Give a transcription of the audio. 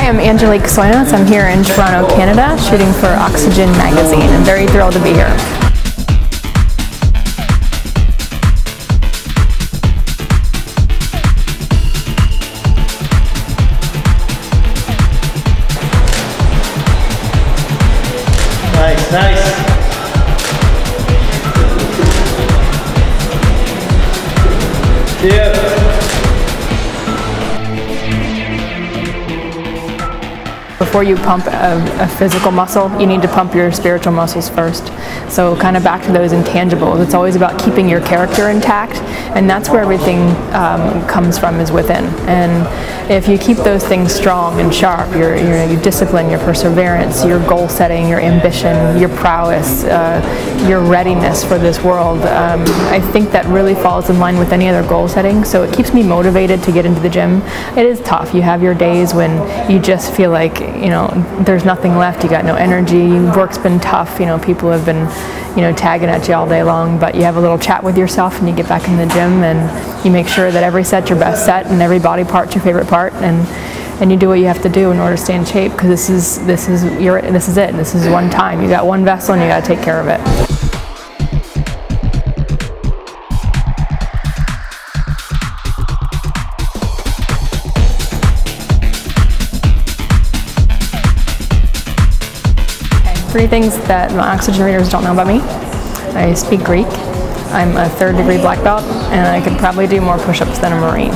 I'm Angelique Soinos. I'm here in Toronto, Canada, shooting for Oxygen Magazine. I'm very thrilled to be here. Nice, nice. Yeah. Before you pump a physical muscle, you need to pump your spiritual muscles first. So kind of back to those intangibles. It's always about keeping your character intact, and that's where everything comes from, is within. And if you keep those things strong and sharp, your discipline, your perseverance, your goal setting, your ambition, your prowess, your readiness for this world, I think that really falls in line with any other goal setting. So it keeps me motivated to get into the gym. It is tough. You have your days when you just feel like, you know, there's nothing left, you got no energy, work's been tough, you know, people have been, you know, tagging at you all day long, but you have a little chat with yourself and you get back in the gym and you make sure that every set's your best set and every body part's your favorite part, and you do what you have to do in order to stay in shape, because this is it. This is one time. You got one vessel and you got to take care of it. Three things that my oxygen readers don't know about me. I speak Greek, I'm a 3rd degree black belt, and I could probably do more push-ups than a Marine.